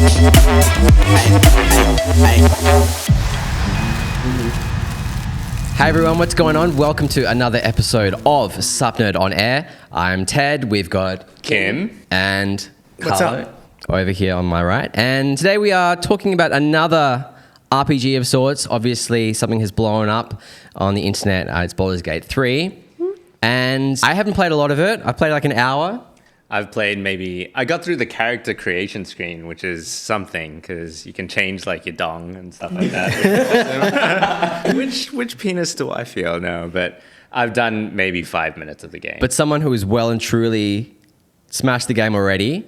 Hey everyone, what's going on? Welcome to another episode of Sup Nerd on Air. I'm Ted, we've got Kim and What's Carlo up? over here on my right. And today we are talking about another RPG of sorts. Obviously, something has blown up on the internet. It's Baldur's Gate 3. And I haven't played a lot of it. I played like an hour. I've played I got through the character creation screen, which is something because you can change like your dong and stuff like that. which penis do I feel? No, but I've done maybe 5 minutes of the game. But someone who has well and truly smashed the game already.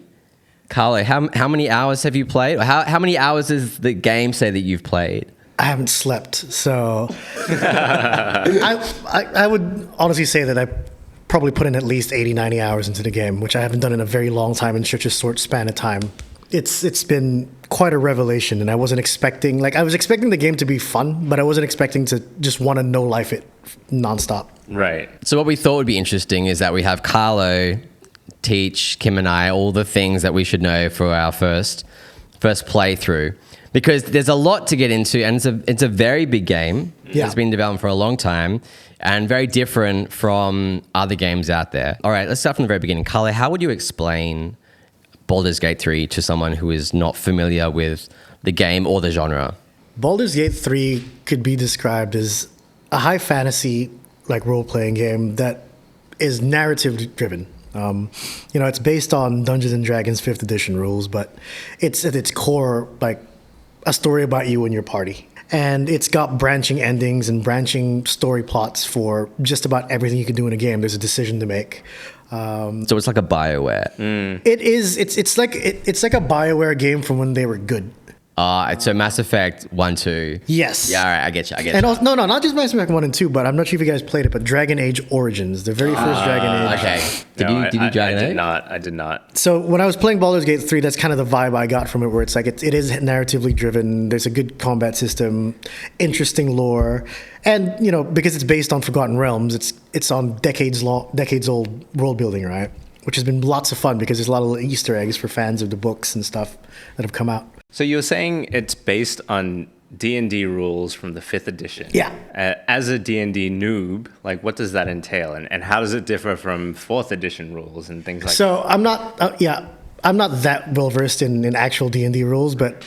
Carlo, how many hours have you played? How many hours does the game say that you've played? I haven't slept, so I would honestly say that I probably put in at least 80, 90 hours into the game, which I haven't done in a very long time in such a short span of time. It's been quite a revelation, and I wasn't expecting, I was expecting the game to be fun, but I wasn't expecting to just want to no-life it nonstop. Right. So what we thought would be interesting is that we have Carlo teach Kim and I all the things that we should know for our first playthrough, because there's a lot to get into, and it's a very big game. Yeah. It's been developed for a long time and very different from other games out there. All right, let's start from the very beginning. Carlo, how would you explain Baldur's Gate 3 to someone who is not familiar with the game or the genre? Baldur's Gate 3 could be described as a high fantasy role-playing game that is narrative driven. It's based on Dungeons and Dragons 5th edition rules, but it's at its core a story about you and your party. And it's got branching endings and branching story plots for just about everything you can do in a game. There's a decision to make. So it's like a BioWare. It is. It's like a BioWare game from when they were good. So Mass Effect 1, 2. Yes. Yeah, all right, I get you. And also, no, not just Mass Effect 1 and 2, but I'm not sure if you guys played it, but Dragon Age Origins, the very first Dragon Age. Okay. Did you Dragon Age? I did not. So when I was playing Baldur's Gate 3, that's kind of the vibe I got from it, where it's like it is narratively driven, there's a good combat system, interesting lore, and because it's based on Forgotten Realms, it's on decades old world building, right? Which has been lots of fun because there's a lot of Easter eggs for fans of the books and stuff that have come out. So you were saying it's based on D&D rules from the 5th edition. Yeah. As a D&D noob, what does that entail? And how does it differ from 4th edition rules and things like that? So I'm not that well versed in actual D&D rules, but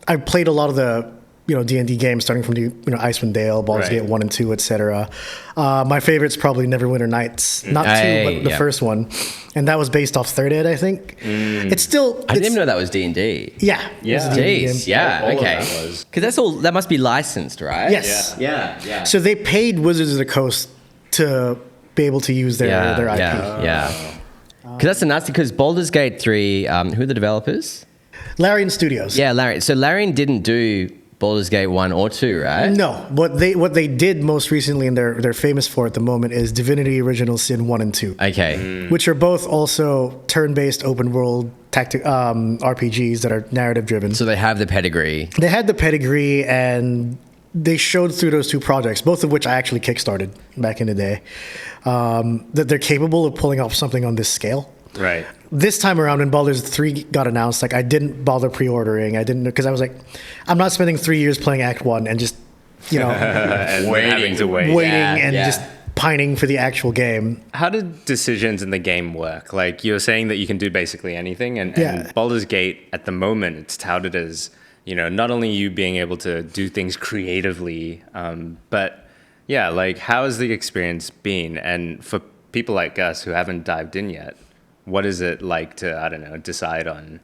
I played a lot of the D&D games starting from the Icewind Dale, Baldur's Gate 1 and 2, etc. My favorite's probably Neverwinter Nights, not 2, but the first one, and that was based off 3rd Ed, I think. It's still. I didn't even know that was D&D. Yeah. Jeez. Yeah. Okay. Because that must be licensed, right? Yes. Yeah. So they paid Wizards of the Coast to be able to use their IP. Yeah. Because that's a nasty. Because Baldur's Gate 3, who are the developers? Larian Studios. Yeah, Larian. So Larian didn't do Baldur's Gate 1 or 2, right? No. What they did most recently, and they're famous for at the moment, is Divinity Original Sin 1 and 2. Okay. Which are both also turn-based open world RPGs that are narrative driven. So they have the pedigree. They had the pedigree, and they showed through those two projects, both of which I actually kickstarted back in the day, that they're capable of pulling off something on this scale. Right. This time around, when Baldur's 3 got announced, I didn't bother pre-ordering. I didn't, because I was like, I'm not spending 3 years playing Act 1 and just, and having to wait. Just pining for the actual game. How do decisions in the game work? You're saying that you can do basically anything, and Baldur's Gate, at the moment, it's touted as, not only you being able to do things creatively, but how has the experience been? And for people like us who haven't dived in yet, what is it like to, decide on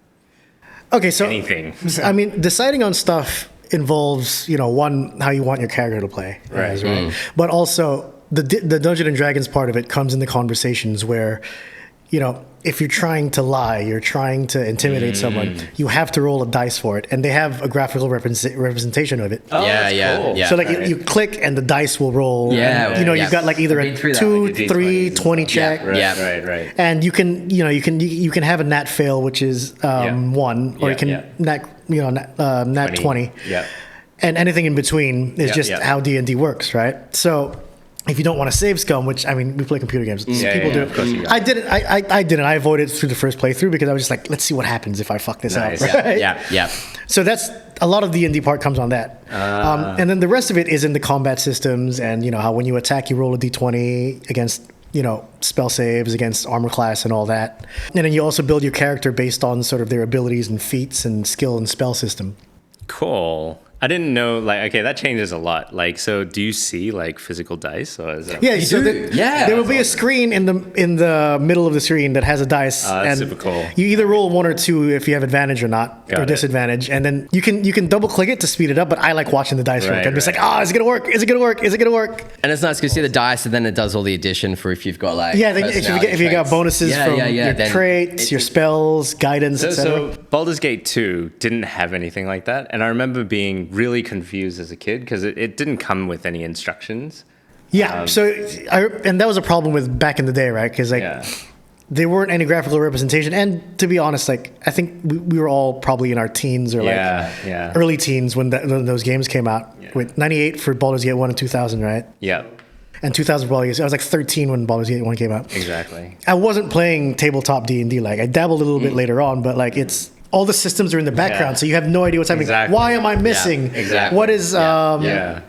anything? I mean, deciding on stuff involves, one, how you want your character to play. Right. But also, the Dungeons and Dragons part of it comes in the conversations where, if you're trying to lie, you're trying to intimidate someone, you have to roll a dice for it. And they have a graphical representation of it. Oh, yeah. So you click and the dice will roll. Yeah. And, you've got either a 2, 3, 20 check. Right. And you can have a nat fail, which is 1, or you can nat 20. Yeah. And anything in between is just how D&D works, right? So if you don't want to save scum, which I mean, we play computer games, so people do. Of course you I didn't. I didn't. I avoided it through the first playthrough because I was just like, let's see what happens if I fuck this Nice. up. Right? Yeah. So that's a lot of the D&D part comes on that, and then the rest of it is in the combat systems and how when you attack, you roll a d20 against spell saves against armor class and all that, and then you also build your character based on sort of their abilities and feats and skill and spell system. Cool. I didn't know, okay, that changes a lot. So do you see, physical dice? Or is that... Yeah, so do? there will be a screen in the middle of the screen that has a dice. That's super cool. You either roll 1 or 2 if you have advantage or not, Got or it. disadvantage, and then you can double click it to speed it up. But I like watching the dice work. I'm just like, is it gonna work? Is it gonna work? Is it gonna work? And it's nice because you see the dice, and then it does all the addition for if you've got Then if you got bonuses from your then traits, your spells, guidance, etc. So Baldur's Gate 2 didn't have anything like that, and I remember being really confused as a kid because it didn't come with any instructions. Yeah, and that was a problem with back in the day, right? Because there weren't any graphical representation, and to be honest, I think we were all probably in our teens or early teens when those games came out. Yeah. With 98 for Baldur's Gate 1 and 2000, right? Yeah, And 2000 for Baldur's Gate. I was like 13 when Baldur's Gate 1 came out. exactly. I wasn't playing tabletop D&D. I dabbled a little bit later on, but it's all the systems are in the background, so you have no idea what's happening. Exactly. Why am I missing? exactly. What is Yeah.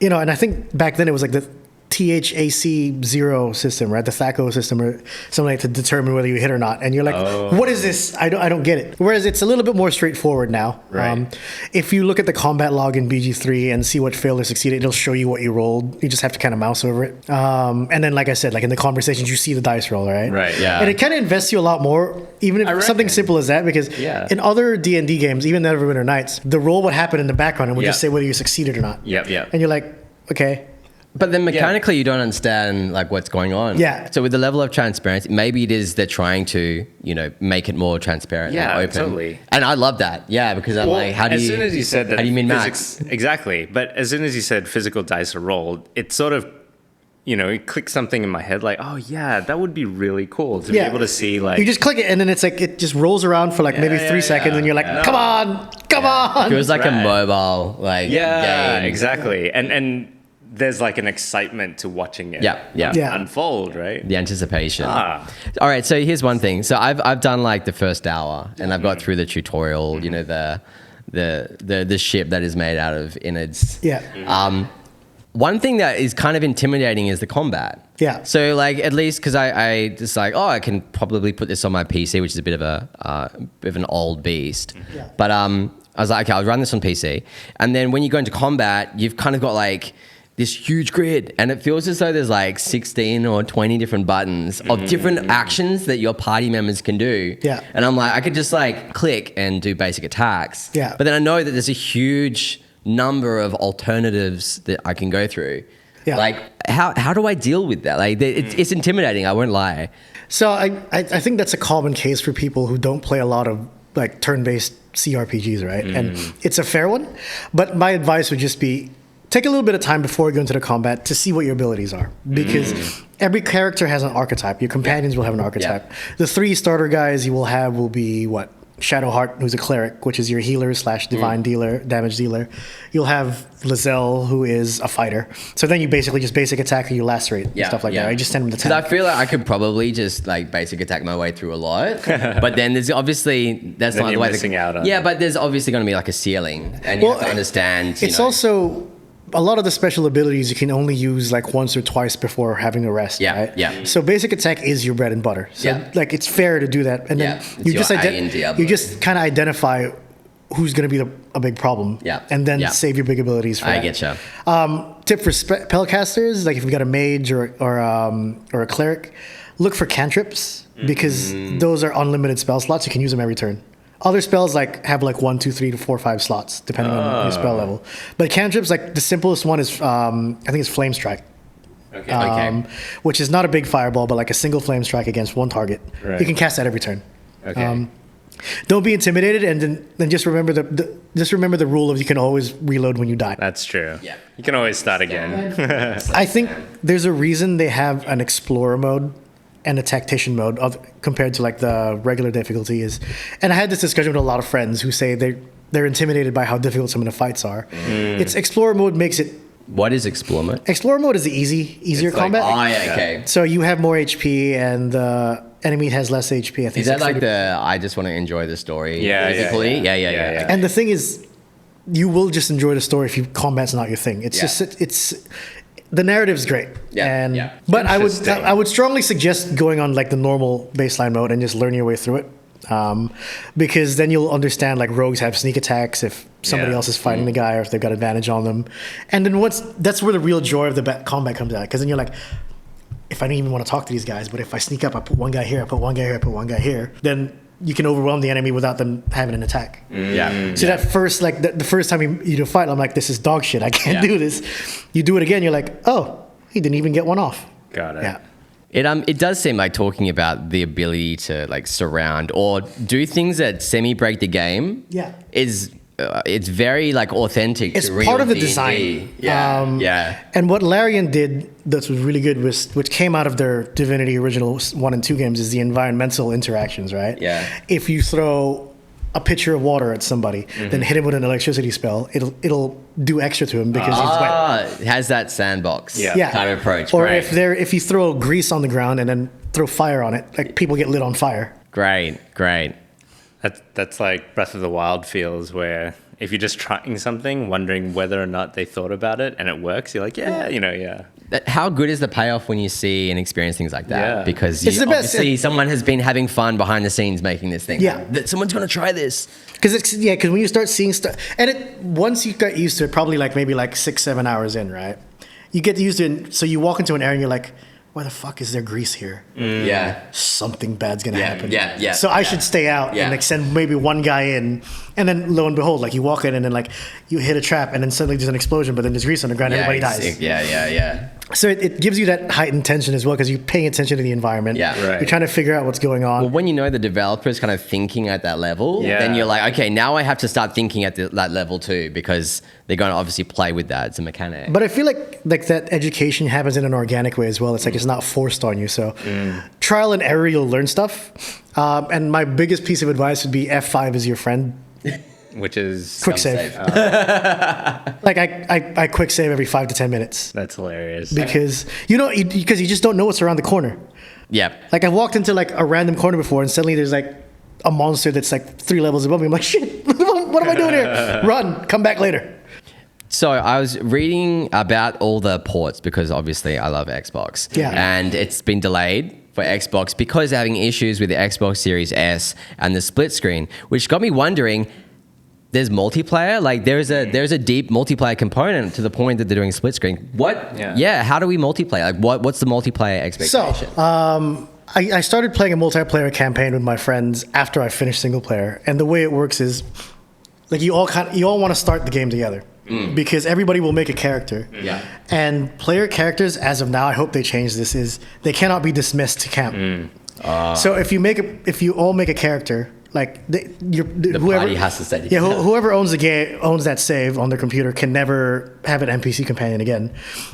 and I think back then it was like the THAC0 system, right? The THACO system or something like to determine whether you hit or not. And you're like, what is this? I don't get it. Whereas it's a little bit more straightforward now. Right. If you look at the combat log in BG3 and see what failed or succeeded, it'll show you what you rolled. You just have to kind of mouse over it. And then, like I said, in the conversations, you see the dice roll, right? Right, yeah. And it kind of invests you a lot more, even if something simple as that, because in other D&D games, even Neverwinter Nights, the roll would happen in the background and would just say whether you succeeded or not. Yep. And you're like, okay. But then mechanically, you don't understand what's going on. Yeah. So with the level of transparency, maybe it is they're trying to make it more transparent and open. Totally. And I love that. Yeah, because I'm how do you? As soon as you said that, how do you mean max? Exactly. But as soon as you said physical dice are rolled, it sort of, it clicked something in my head that would be really cool to be able to see You just click it and then it's it just rolls around for maybe 3 seconds and you're like, come on. It was like a mobile game. Exactly. And there's an excitement to watching it unfold, right? The anticipation. All right, so here's one thing. So I've done the first hour and I've got through the tutorial, the ship that is made out of innards. Yeah. One thing that is kind of intimidating is the combat. Yeah. So at least because I just I can probably put this on my PC, which is a bit of an old beast. Yeah. But I was like, okay, I'll run this on PC. And then when you go into combat, you've kind of got this huge grid, and it feels as though there's 16 or 20 different buttons of different actions that your party members can do. Yeah. And I'm I could just click and do basic attacks. Yeah. But then I know that there's a huge number of alternatives that I can go through. Yeah. How do I deal with that? It's intimidating, I won't lie. So I think that's a common case for people who don't play a lot of turn-based CRPGs, right? And it's a fair one, but my advice would just be take a little bit of time before you go into the combat to see what your abilities are, because every character has an archetype. Your companions will have an archetype. The 3 starter guys you will have will be Shadowheart, who's a cleric, which is your healer / divine dealer, damage dealer. You'll have Lizelle, who is a fighter. So then you basically just basic attack and you lacerate and stuff like that. You just send them to Because attack. I feel I could probably just basic attack my way through a lot, but then there's obviously that's Then not the you're way. missing out on it. But there's obviously going to be a ceiling, and you have to understand. It's also a lot of the special abilities you can only use once or twice before having a rest. Yeah, right? yeah. So basic attack is your bread and butter. So it's fair to do that, and then it's you just kind of identify who's going to be a big problem. Yeah. And then save your big abilities for that. I get you. Tip for spellcasters, if you've got a mage or a cleric, look for cantrips because those are unlimited spell slots. You can use them every turn. Other spells have 1, 2, 3 to 4, 5 slots depending on your spell level. But cantrips, the simplest one is I think it's Flame Strike. Okay. Which is not a big fireball, but a single flame strike against one target. Right. You can cast that every turn. Okay. Don't be intimidated, and then just remember the rule of you can always reload when you die. That's true. Yeah. You can always start again. I think there's a reason they have an explorer mode and a tactician mode compared to the regular difficulty is. And I had this discussion with a lot of friends who say they're intimidated by how difficult some of the fights are. It's explorer mode makes it What is explore mode? Explorer mode is the easier It's like- combat. Oh, yeah, okay. So you have more HP and the enemy has less HP. I think Is that it's like 30. I just want to enjoy the story? Yeah, basically? yeah. Yeah. And the thing is, you will just enjoy the story if combat's not your thing. It's Yeah. just it's the narrative's great. Yeah, And yeah. but Interesting. I would strongly suggest going on like the normal baseline mode and just learn your way through it. Because then you'll understand like rogues have sneak attacks if somebody Yeah. else is fighting the guy or if they've got advantage on them. And then that's where the real joy of the combat comes out. Because then you're like, if I don't even want to talk to these guys, but if I sneak up, I put one guy here, I put one guy here, I put one guy here, then you can overwhelm the enemy without them having an attack. Yeah. So that first, like the first time you do a fight, I'm like, this is dog shit. I can't Yeah. do this. You do it again, you're like, oh, he didn't even get one off. Got it. Yeah. It does seem like talking about the ability to like surround or do things that semi break the game. Yeah. Is it's very like authentic. It's to real part of the D&D. design. Yeah. Um, yeah. And what Larian did that was really good was, which came out of their Divinity original 1 and 2 games, is the environmental interactions, right? Yeah. If you throw a pitcher of water at somebody, then hit him with an electricity spell, it'll do extra to him because he's wet. It has that sandbox Yeah. kind of approach. Or Great. if you throw grease on the ground and then throw fire on it, like people get lit on fire. Great. That's like Breath of the Wild feels, where if you're just trying something, wondering whether or not they thought about it and it works, you're like, yeah. How good is the payoff when you see and experience things like that? Yeah. Because It's the best. obviously someone has been having fun behind the scenes making this thing. Yeah. That someone's going to try this. Because when you start seeing stuff, and once you got used to it, probably like maybe like 6-7 hours in, right? You get used to it. So you walk into an area and you're like, why the fuck is there grease here? Yeah. Something bad's gonna happen. yeah, So I yeah. should stay out Yeah. and like send maybe one guy in, and then lo and behold, like you walk in and then like you hit a trap and then suddenly there's an explosion, but then there's grease on the ground, and everybody dies. Yeah. So it gives you that heightened tension as well because you're paying attention to the environment. Yeah. Right. You're trying to figure out what's going on. Well, when you know the developer's kind of thinking at that level, Yeah. then you're like, okay, now I have to start thinking at that level too, because they're going to obviously play with that. It's a mechanic. But I feel like that education happens in an organic way as well. It's like it's not forced on you. So trial and error, you'll learn stuff. And my biggest piece of advice would be F5 is your friend. Which is Quick save. Like I quick save every 5 to 10 minutes That's hilarious. because because you just don't know what's around the corner. yeah. Like I've walked into like a random corner before and suddenly there's like a monster that's like 3 levels above me. I'm like, shit, what am I doing here? Run, come back later. So I was reading about all the ports because obviously I love Xbox. Yeah. And it's been delayed for Xbox because they're having issues with the Xbox Series S and the split screen, which got me wondering, there's multiplayer? Like there's a deep multiplayer component to the point that they're doing split screen. What? Yeah. How do we multiplayer? Like what's the multiplayer expectation? So, I started playing a multiplayer campaign with my friends after I finished single player, and the way it works is, like you all want to start the game together because everybody will make a character. Yeah. And player characters, as of now, I hope they change this, is they cannot be dismissed to camp. So if you all make a character, like the whoever party has to stay yeah, together. whoever owns the game owns that save on their computer can never have an NPC companion again.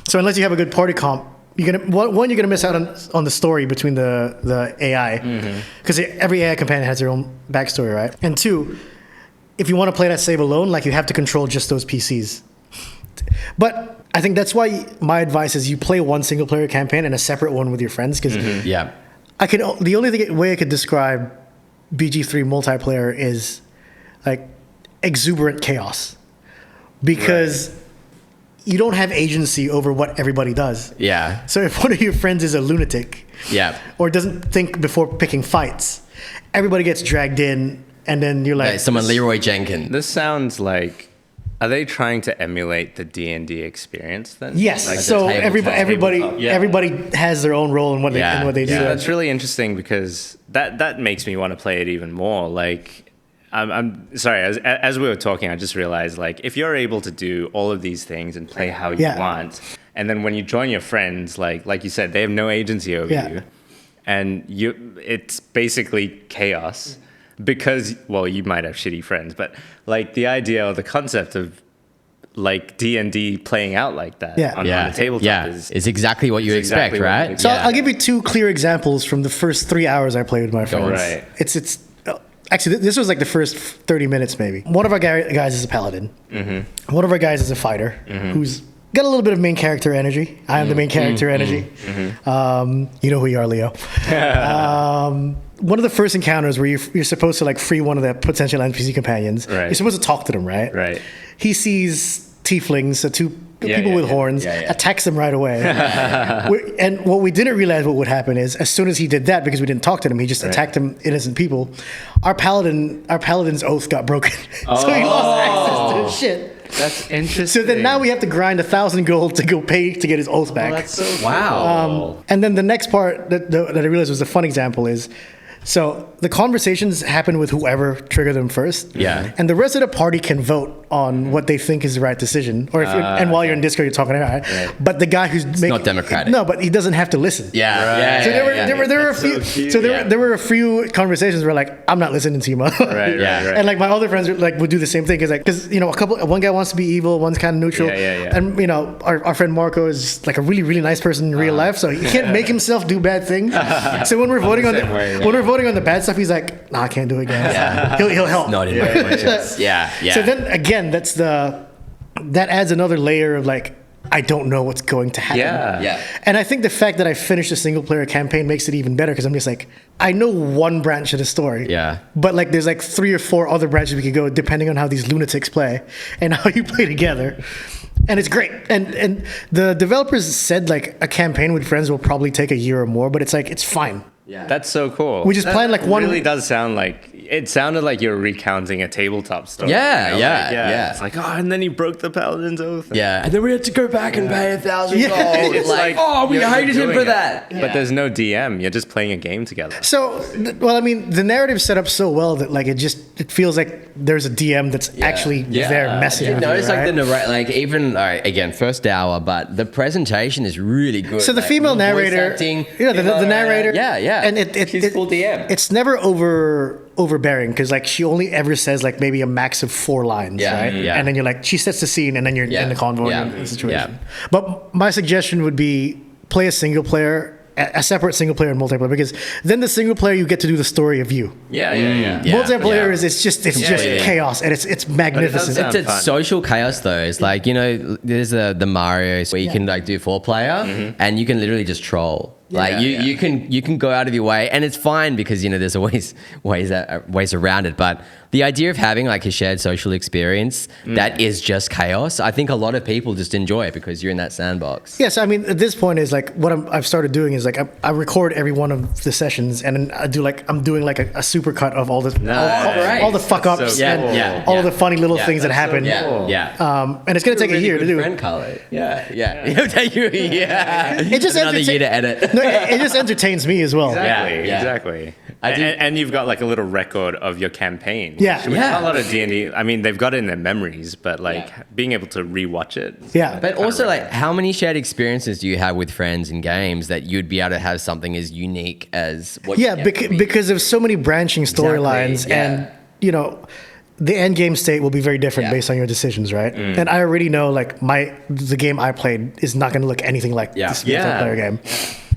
So unless you have a good party comp, you're gonna miss out on the story between the AI because every AI companion has their own backstory, right? And 2, if you want to play that save alone, like you have to control just those PCs. But I think that's why my advice is you play one single player campaign and a separate one with your friends because Yeah. the only way I could describe BG3 multiplayer is like exuberant chaos because you don't have agency over what everybody does. Yeah. So if one of your friends is a lunatic Yeah. or doesn't think before picking fights, everybody gets dragged in and then you're like, Like someone Leroy Jenkins. This sounds like, are they trying to emulate the D&D experience then? yes. Like So the everybody tabletop? everybody has their own role in what they do. Yeah, that's really interesting because that makes me want to play it even more. Like, I'm sorry, as we were talking, I just realized, like, if you're able to do all of these things and play how you want, and then when you join your friends, like you said, they have no agency over you, and it's basically chaos because, well, you might have shitty friends, but like the idea or the concept of like D&D playing out like that on the tabletop is exactly what you expect, exactly what right? you So I'll give you 2 clear examles from the first 3 hours I played with my friends. Right. It's actually this was like the first 30 minutes maybe. One of our guys is a paladin. One of our guys is a fighter who's got a little bit of main character energy. I am the main character energy. You know who you are, Leo. One of the first encounters where you're supposed to like free one of the potential NPC companions. Right. You're supposed to talk to them, right? Right. He sees tieflings, so two people with horns, attacks them right away. And what we didn't realize what would happen is, as soon as he did that, because we didn't talk to him, he just attacked them innocent people. Our paladin's oath got broken, so he lost access to his shit. That's interesting. So then now we have to grind 1,000 gold to go pay to get his oath back. That's so Wow. And then the next part that I realized was the fun example is, so the conversations happen with whoever triggered them first. Yeah. And the rest of the party can vote on what they think is the right decision. Or if and while you're in Discord, you're talking about it. Right. But the guy who's making not democratic. No, but he doesn't have to listen. Yeah. So there were a few. So there were a few conversations where like, I'm not listening to you, man. Right. And like my other friends would do the same thing because you know one guy wants to be evil, one's kind of neutral. And you know our friend Marco is like a really really nice person in real life, so he can't make himself do bad things. So when we're voting on the bad stuff, he's like, nah, I can't do it, guys. He'll help. Not in my conscience. Yeah. So then again, that adds another layer of like, I don't know what's going to happen. Yeah. And I think the fact that I finished a single player campaign makes it even better because I'm just like, I know one branch of the story. Yeah. But like there's like 3 or 4 other branches we could go depending on how these lunatics play and how you play together. And it's great. And the developers said like a campaign with friends will probably take a year or more, but it's like, it's fine. Yeah. That's so cool. We just planned like one. Really does sound like it sounded like you're recounting a tabletop story. Yeah. It's like, oh, and then he broke the paladin's oath. Yeah. And then we had to go back and pay 1,000 gold. It's like, oh, we you're hated him doing for it. that. But there's no DM. You're just playing a game together. So, well, I mean, the narrative's set up so well that like it feels like there's a DM that's actually there messaging. Yeah. No, with it's you, like right? the narrative, like even, all right, again, first hour, but the presentation is really good. So the like, female voice narrator, acting, the narrator, and she's full DM. It's never overbearing because like she only ever says like maybe a max of 4 lines, right? Yeah. And then you're like, she sets the scene, and then you're in the convoy in the situation. But my suggestion would be play a single player. A separate single player and multiplayer, because then the single player you get to do the story of you. Multiplayer is it's just chaos, and it's magnificent. But It's a social chaos though. It's like, you know, there's the Mario where you can like do 4-player and you can literally just troll. Like you can go out of your way, and it's fine because you know there's always ways around it. But the idea of having like a shared social experience that is just chaos, I think a lot of people just enjoy it because you're in that sandbox. Yes, I mean at this point is like what I've started doing is like I record every one of the sessions, and then I'm doing like a super cut of all the all the fuck ups and all the funny little things that happen. And it's gonna take a year to do. It'll take you a year. It just another year to edit. No, it just entertains me as well. Exactly. And you've got like a little record of your campaign. Yeah. A lot of D&D. I mean, they've got it in their memories, but like being able to rewatch it. Yeah. But also, like, how many shared experiences do you have with friends in games that you'd be able to have something as unique as what? Because of so many branching storylines, and you know, the end game state will be very different based on your decisions, right? And I already know like the game I played is not going to look anything like this multiplayer game.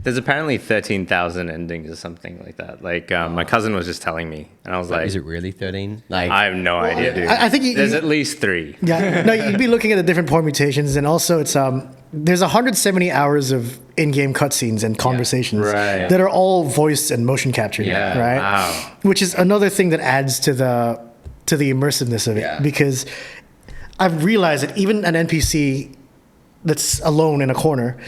There's apparently 13,000 endings or something like that. Like my cousin was just telling me, and I was like, "Is it really 13?" Like, I have no idea, dude. I think there's at least 3. Yeah, no, you'd be looking at the different permutations, and also it's there's 170 hours of in-game cutscenes and conversations that are all voiced and motion captured, right? Wow. Which is another thing that adds to the immersiveness of it, because I've realized that even an NPC that's alone in a corner,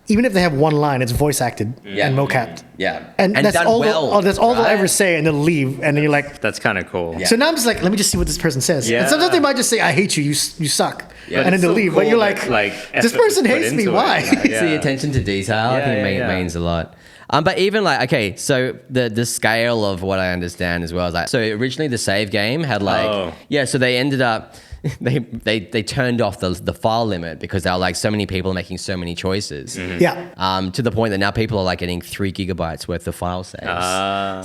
even if they have one line, it's voice acted and mocapped. And that's done all well, that's all they'll ever say, and they'll leave, and then you're like, that's kind of cool. So now I'm just like, let me just see what this person says. And sometimes they might just say, I hate you, you suck. And then they'll leave. Cool, but you're like this person hates me, why? It's the attention to detail. I think it means a lot. But even like, okay, so the scale of what I understand as well is like, so originally the save game had like, so they ended up, they turned off the file limit because they were like, so many people are making so many choices. To the point that now people are like getting 3 gigabytes worth of file saves.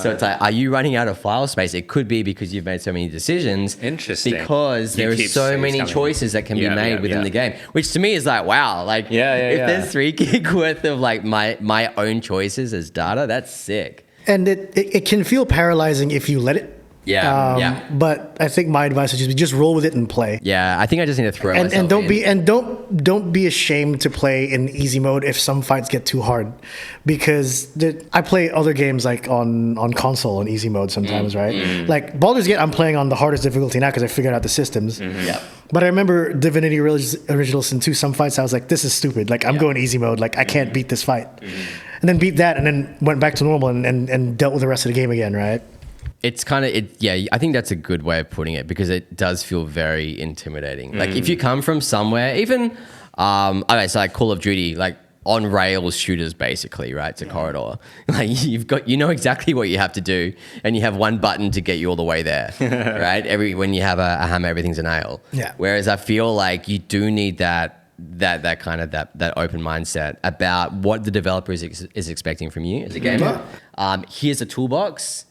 So it's like, are you running out of file space? It could be because you've made so many decisions. Interesting. Because there are so many choices that can be made within the game, which to me is like, wow, like if there's 3 gig worth of like my own choices as data, that's sick. And it can feel paralyzing if you let it. Yeah. But I think my advice would just roll with it and play. Yeah, I think I just need to throw And myself don't in. be and don't be ashamed to play in easy mode if some fights get too hard, because I play other games like on console in easy mode sometimes, right? Like Baldur's Gate, I'm playing on the hardest difficulty now because I figured out the systems. Yeah. But I remember Divinity Original Sin 2, some fights I was like, this is stupid. Like I'm going easy mode. Like I can't beat this fight, and then beat that, and then went back to normal and dealt with the rest of the game again, right? It's kind of I think that's a good way of putting it, because it does feel very intimidating. Like if you come from somewhere, even okay, so like Call of Duty, like on rails shooters, basically, right? It's a corridor. Like you know exactly what you have to do, and you have one button to get you all the way there, right? When you have a hammer, everything's a nail. Yeah. Whereas I feel like you do need that kind of that open mindset about what the developer is expecting from you as a gamer. Here's a toolbox.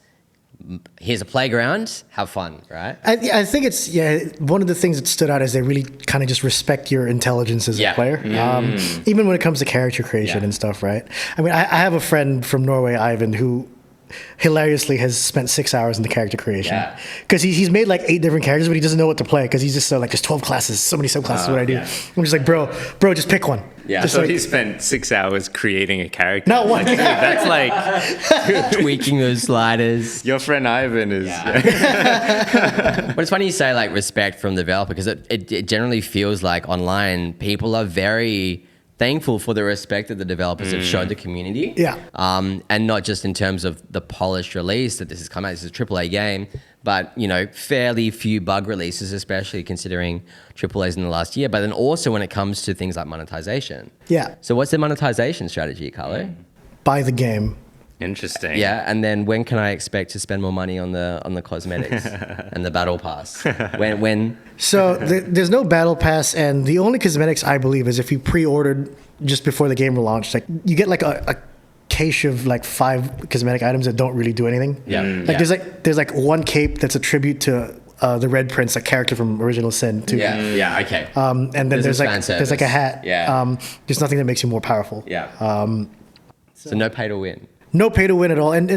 Here's a playground, have fun, right? I think it's one of the things that stood out is they really kind of just respect your intelligence as a player, even when it comes to character creation and stuff, right? I mean, I have a friend from Norway, Ivan, who hilariously has spent 6 hours in the character creation, because he's made like 8 different characters, but he doesn't know what to play because he's just like there's 12 classes, so many subclasses. What I do, I'm just like, bro, just pick one. Yeah. Just So like, he spent 6 hours creating a character. not one. Dude, that's like Tweaking those sliders. your friend Ivan is. But it's funny you say like respect from the developer, because it generally feels like online people are very thankful for the respect that the developers have shown the community. Yeah. And not just in terms of the polished release that this has come out. This is a AAA game, but fairly few bug releases, especially considering AAAs in the last year. But then also when it comes to things like monetization. Yeah. So what's the monetization strategy, Carlo? Buy the game. Interesting. Yeah, and then when can I expect to spend more money on the cosmetics and the battle pass? When? So there's no battle pass, and the only cosmetics I believe is if you pre-ordered just before the game launched, like you get like a cache of like 5 cosmetic items that don't really do anything. Yeah. Like there's like one cape that's a tribute to the Red Prince, a character from Original Sin too. Yeah. Okay. And then there's like a hat. Yeah. There's nothing that makes you more powerful. Yeah. So no pay to win. No pay to win at all, and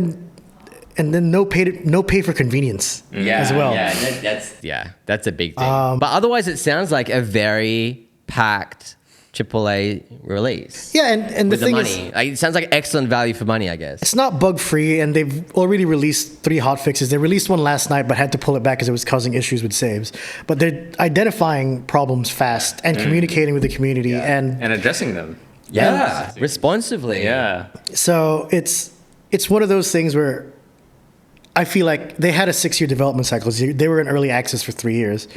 then no pay for convenience as well. Yeah, that's a big thing. But otherwise, it sounds like a very packed AAA release. Yeah, and the With the thing money, is, like, it sounds like excellent value for money, I guess. it's not bug free, and they've already released 3 hot fixes. They released one last night, but had to pull it back because it was causing issues with saves. But they're identifying problems fast and communicating with the community, and addressing them. Yeah, responsively. Yeah. so it's one of those things where I feel like they had a 6-year development cycle. They were in early access for 3 years,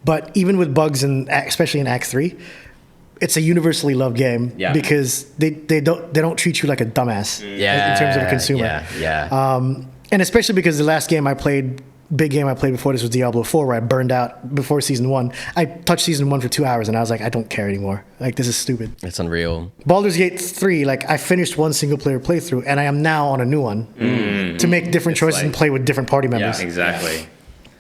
but even with bugs, and especially in Act 3. It's a universally loved game because they don't treat you like a dumbass in terms of a consumer. And especially because the last big game I played before this was Diablo 4, where I burned out before Season 1. I touched Season 1 for 2 hours, and I was like, I don't care anymore. Like, this is stupid. It's unreal. Baldur's Gate 3, like, I finished one single-player playthrough, and I am now on a new one to make different choices and play with different party members. Yeah, exactly.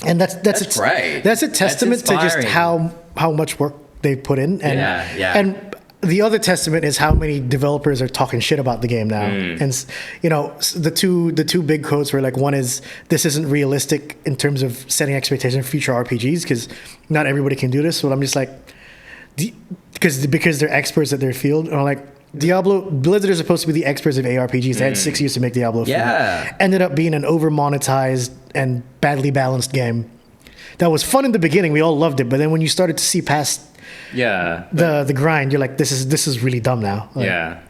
And that's great. That's a testament to just inspiring. how much work they put in. And, Yeah. and the other testament is how many developers are talking shit about the game now. And the two big quotes were like, one is, this isn't realistic in terms of setting expectations for future RPGs because not everybody can do this. So I'm just like, because they're experts at their field. And I'm like, Blizzard is supposed to be the experts of ARPGs. They had 6 years to make Diablo 4. Yeah. Ended up being an over monetized and badly balanced game. That was fun in the beginning. We all loved it, but then when you started to see past the grind, you're like, this is really dumb now. Like, yeah.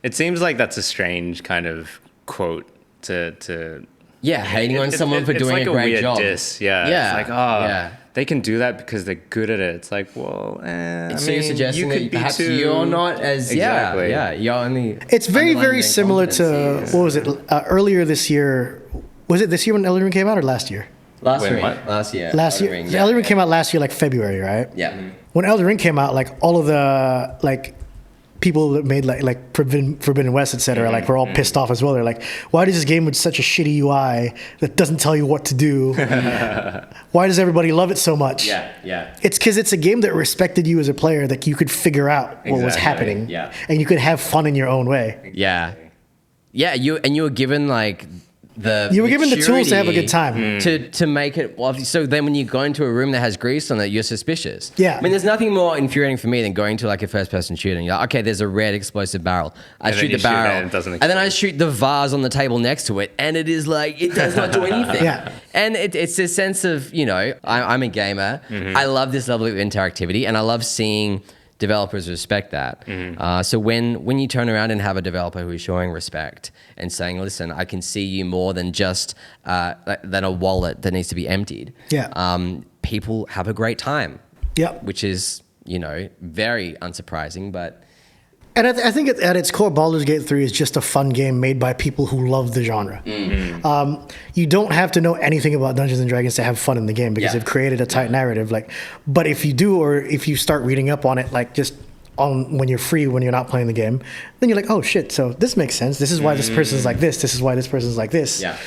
It seems like that's a strange kind of quote to hating on someone for doing like a great weird job. Diss. Yeah. It's like, they can do that because they're good at it. It's like, well, So you're suggesting that perhaps you're not as Exactly. you're only. It's very underlining similar to competencies. what was it earlier this year? Was it this year when Elden Ring came out or last year? Last Wait, year. what? Last year. Last year. Ring, Elden Ring came out last year, like February, right? Yeah. When Elden Ring came out, like all of the people that made like Forbidden West, etc., like were all pissed off as well. They're like, why does this game with such a shitty UI that doesn't tell you what to do? Why does everybody love it so much? Yeah. It's because it's a game that respected you as a player, that you could figure out what was happening, yeah. and you could have fun in your own way. Yeah. Yeah, you were given like You were given the tools to have a good time. to make it. Well, so then when you go into a room that has grease on it, you're suspicious. Yeah. I mean, there's nothing more infuriating for me than going to like a first-person shooter. And you're like, okay, there's a red explosive barrel. I And shoot then the you shoot it barrel, and it doesn't and then I explode. shoot the vase on the table next to it, and it is like it does not do anything. Yeah. And it's this sense of I'm a gamer. I love this level of interactivity, and I love seeing developers respect that. So when you turn around and have a developer who is showing respect and saying, listen, I can see you more than just than a wallet that needs to be emptied. Yeah. People have a great time. Yep. Which is, very unsurprising, but And I think at its core, Baldur's Gate 3 is just a fun game made by people who love the genre. You don't have to know anything about Dungeons and Dragons to have fun in the game because Yeah. they've created a tight narrative. But if you do, or if you start reading up on it, just on when you're free, when you're not playing the game, then you're like, oh shit, so this makes sense. This is why this person's like this. This is why this person's like this. Yeah.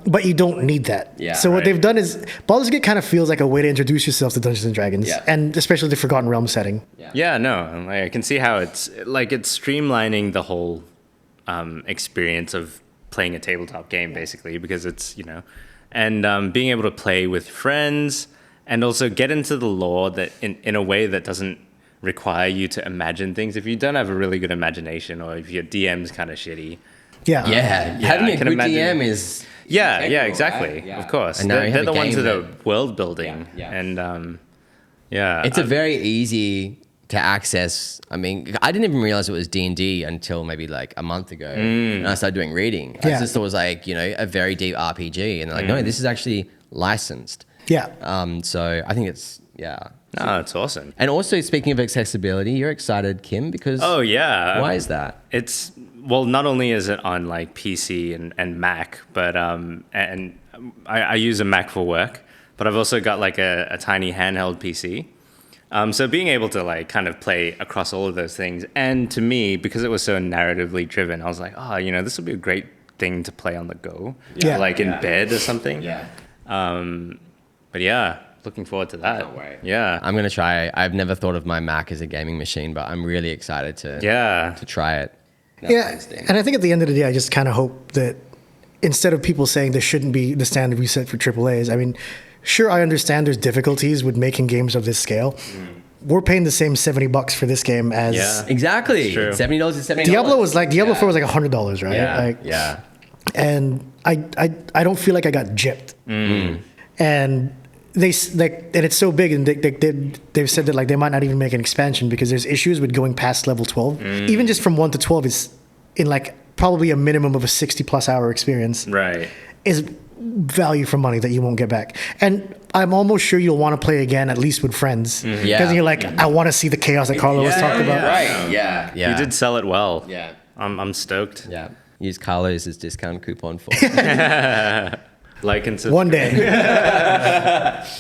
But you don't need that. Yeah, so what right. they've done is Baldur's Gate kind of feels like a way to introduce yourself to Dungeons and Dragons, Yeah. and especially the Forgotten Realms setting. Yeah, no, and, I can see how it's streamlining the whole experience of playing a tabletop game, basically, because it's and being able to play with friends and also get into the lore that in a way that doesn't require you to imagine things. If you don't have a really good imagination, or if your DM's kind of shitty. Yeah. Having I a can good imagine. DM is Yeah, integral, exactly. right? Yeah. Of course. And now you They're have the a ones game that are that- world building. Yeah. And yeah. It's a very easy to access. I mean, I didn't even realize it was D&D until maybe like a month ago, and I started doing reading. I Yeah. just thought it was like a very deep RPG, and they're like, no, this is actually licensed. Yeah. So I think it's No, it's awesome. And also speaking of accessibility, you're excited, Kim, because Oh yeah. why is that? It's not only is it on like PC and Mac, but and I use a Mac for work, but I've also got like a tiny handheld PC. So being able to like kind of play across all of those things, and to me, because it was so narratively driven, I was like, this would be a great thing to play on the go, Yeah. like in bed or something. Yeah. But yeah, looking forward to that. Can't wait. Yeah. I'm gonna try. I've never thought of my Mac as a gaming machine, but I'm really excited to try it. Yeah, and I think at the end of the day, I just kind of hope that instead of people saying this shouldn't be the standard we set for AAAs, I mean, sure, I understand there's difficulties with making games of this scale. We're paying the same $70 for this game as Yeah. Exactly. True. $70 is $70. Diablo was like Diablo 4 was like $100, right? Yeah. Like, Yeah. and I don't feel like I got gypped. And and it's so big, and they've said that like they might not even make an expansion because there's issues with going past level 12. Even just from 1 to 12 is in like probably a minimum of a 60+ hour experience. Right. Is value for money that you won't get back. And I'm almost sure you'll want to play again, at least with friends. Because Yeah. you're like, I want to see the chaos that Carlo was talking about. Right. Yeah. Yeah. You did sell it well. Yeah. I'm stoked. Yeah. Use Carlos' discount coupon for. Like and One day.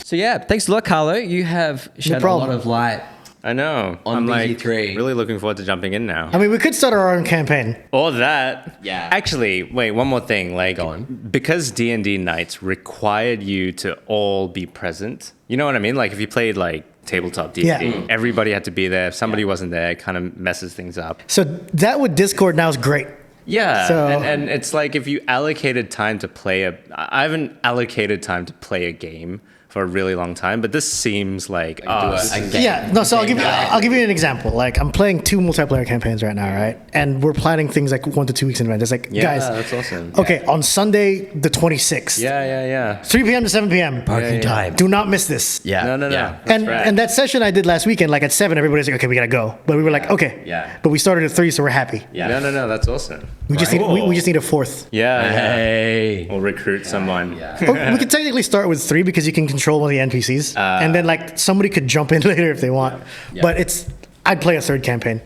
So yeah, thanks a lot, Carlo. You have shed a problem. lot of light. I know. On I'm like BG3. really looking forward to jumping in now. I mean, we could start our own campaign. Or that. Yeah. Actually, wait, one more thing. Like, Go on. because D&D nights required you to all be present. You know what I mean? Like, if you played like tabletop D&D, Yeah. everybody had to be there. If somebody wasn't there, it kind of messes things up. So that with Discord now is great. Yeah, So- and it's like if you allocated time to play I haven't allocated time to play a game for a really long time, but this seems like a game. Yeah, no. So I'll give you an example. Like I'm playing 2 multiplayer campaigns right now, right? And we're planning things like 1 to 2 weeks in advance. It's like, yeah, guys, that's awesome. okay, on Sunday the 26th, Yeah. 3 p.m. to 7 p.m. Parking yeah. time. Do not miss this. Yeah. No. Yeah. That's And rad. and that session I did last weekend, like at 7, everybody's like, okay, we gotta go. But we were like, okay. Yeah. But we started at 3, so we're happy. Yeah. No, that's awesome. We just need we just need a 4th. Yeah. Hey. Or recruit someone. Or we could technically start with 3 because you can control one of the NPCs, and then like somebody could jump in later if they want. Yeah. But I'd play a 3rd campaign.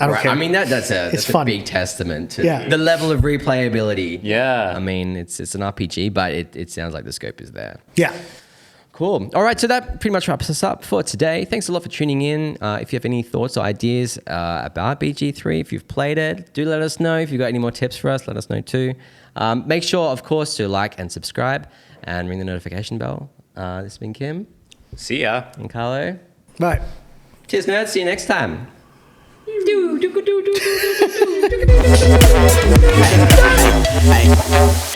I don't Right. care. I mean that's It's a fun. big testament to Yeah. the level of replayability. Yeah. I mean it's an RPG, but it sounds like the scope is there. yeah. Cool. All right, so that pretty much wraps us up for today. Thanks a lot for tuning in. If you have any thoughts or ideas about BG3, if you've played it, do let us know. If you've got any more tips for us, let us know too. Make sure, of course, to like and subscribe and ring the notification bell. This has been Kim See ya. and Carlo. Right. Cheers, nerds. See you next time. Hey.